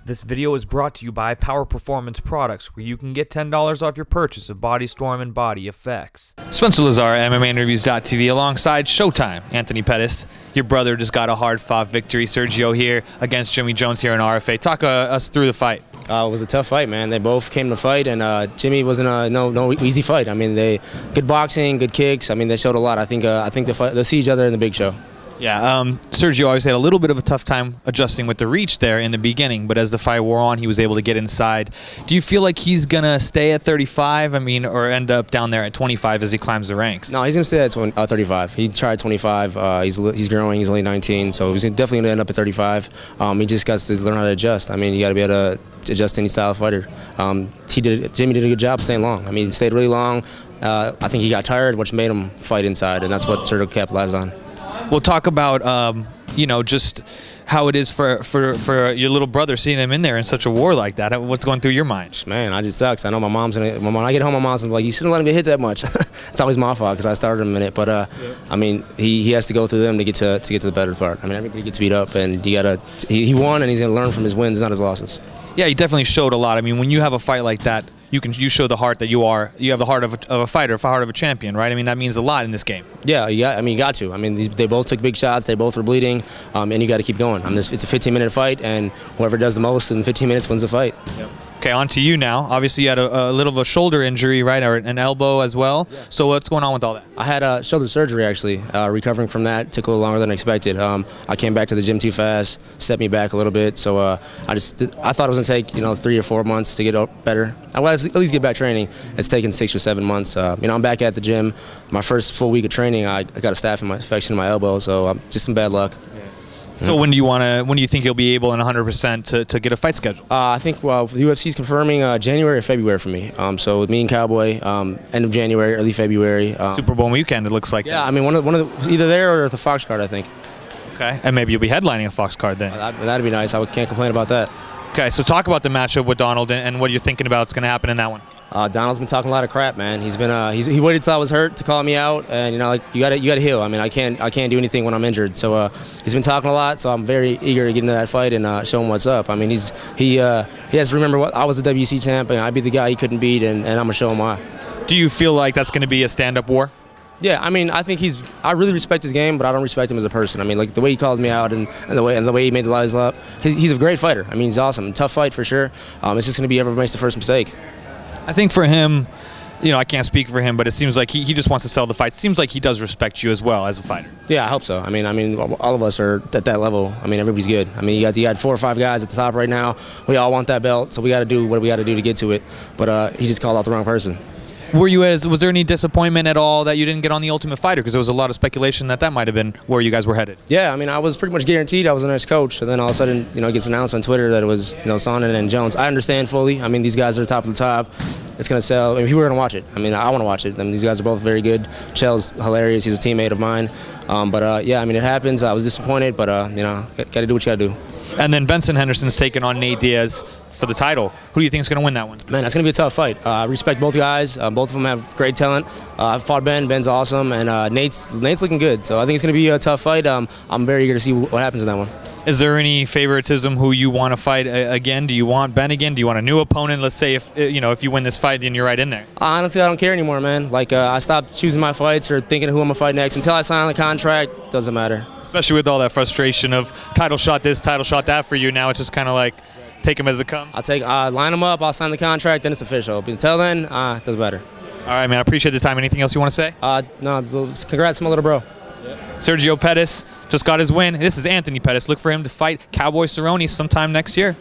This video is brought to you by Power Performance Products, where you can get $10 off your purchase of Body Storm and Body Effects. Spencer Lazar, MMAinterviews.tv, alongside Showtime, Anthony Pettis. Your brother just got a hard-fought victory, Sergio, here against Jimmy Jones here in RFA. Talk us through the fight. It was a tough fight, man. They both came to fight, and Jimmy wasn't no easy fight. I mean, good boxing, good kicks. I mean, they showed a lot. I think they'll see each other in the big show. Yeah, Sergio always had a little bit of a tough time adjusting with the reach there in the beginning, but as the fight wore on, he was able to get inside. Do you feel like he's going to stay at 35, or end up down there at 25 as he climbs the ranks? No, he's going to stay at 35. He tried 25. He's growing. He's only 19, so he's definitely going to end up at 35. He just got to learn how to adjust. I mean, you got to be able to adjust any style of fighter. Jimmy did a good job staying long. I mean, he stayed really long. I think he got tired, which made him fight inside, and that's what Sergio capitalized on. We'll talk about, just how it is for your little brother, seeing him in there in such a war like that. What's going through your mind? Man, I just sucks. I know my mom's gonna. When I get home, my mom's gonna be like, "You shouldn't let him get hit that much." It's always my fault because I started him in it. But I mean, he has to go through them to get to the better part. I mean, everybody gets beat up, and you gotta. He won, and he's gonna learn from his wins, not his losses. Yeah, he definitely showed a lot. I mean, when you have a fight like that, you show the heart that you have the heart of a fighter, the heart of a champion, right? I mean, that means a lot in this game. Yeah, you got to. I mean, they both took big shots. They both were bleeding, and you got to keep going. It's a 15-minute fight, and whoever does the most in 15 minutes wins the fight. Yep. Okay, on to you now. Obviously, you had a little of a shoulder injury, right, or an elbow as well. Yeah. So what's going on with all that? I had shoulder surgery, actually. Recovering from that took a little longer than expected. I came back to the gym too fast, set me back a little bit. So I thought it was going to take 3 or 4 months to get better. I was at least get back training. It's taken 6 or 7 months. I'm back at the gym. My first full week of training, I got a staph infection in my elbow, so just some bad luck. So when do you think you'll be able in 100% to get a fight scheduled? I think the UFC's confirming January or February for me. So with me and Cowboy, end of January, early February. Super Bowl weekend, it looks like. Yeah, I mean one of the, either there or the Fox card, I think. Okay, and maybe you'll be headlining a Fox card then. That'd be nice. I can't complain about that. Okay, so talk about the matchup with Donald and what you're thinking about is going to happen in that one. Donald's been talking a lot of crap, man. He's been he waited till I was hurt to call me out, and you gotta heal. I mean, I can't do anything when I'm injured. So he's been talking a lot. So I'm very eager to get into that fight and show him what's up. I mean, he has to remember I was the WC champ, and I beat the guy he couldn't beat, and I'm gonna show him why. Do you feel like that's going to be a stand-up war? Yeah, I mean, I think I really respect his game, but I don't respect him as a person. I mean, like the way he called me out and the way he made the lies up. He's a great fighter. I mean, he's awesome. Tough fight for sure. It's just going to be whoever makes the first mistake. I think for him, I can't speak for him, but it seems like he just wants to sell the fight. It seems like he does respect you as well as a fighter. Yeah, I hope so. I mean, all of us are at that level. I mean, everybody's good. I mean, you got 4 or 5 guys at the top right now. We all want that belt, so we got to do what we got to do to get to it. But he just called out the wrong person. Was there any disappointment at all that you didn't get on the Ultimate Fighter? Because there was a lot of speculation that might have been where you guys were headed. Yeah, I mean, I was pretty much guaranteed I was the next coach, and then all of a sudden, it gets announced on Twitter that it was, Sonnen and Jones. I understand fully. I mean, these guys are top of the top. It's going to sell. I mean, people are going to watch it. I mean, I want to watch it. I mean, these guys are both very good. Chel's hilarious. He's a teammate of mine. Yeah, I mean, it happens. I was disappointed, but, got to do what you got to do. And then Benson Henderson's taking on Nate Diaz for the title. Who do you think is going to win that one? Man, that's going to be a tough fight. I respect both guys. Both of them have great talent. I've fought Ben. Ben's awesome, and Nate's looking good. So I think it's going to be a tough fight. I'm very eager to see what happens in that one. Is there any favoritism who you want to fight again? Do you want Ben again? Do you want a new opponent? Let's say if you win this fight, then you're right in there. Honestly, I don't care anymore, man. Like I stopped choosing my fights or thinking who I'm gonna fight next until I sign the contract. Doesn't matter. Especially with all that frustration of title shot this, title shot that for you. Now it's just kind of like take them as it comes. I'll line them up. I'll sign the contract. Then it's official. But until then, it doesn't matter. All right, man. I appreciate the time. Anything else you want to say? No. Congrats to my little bro. Sergio Pettis just got his win. This is Anthony Pettis. Look for him to fight Cowboy Cerrone sometime next year.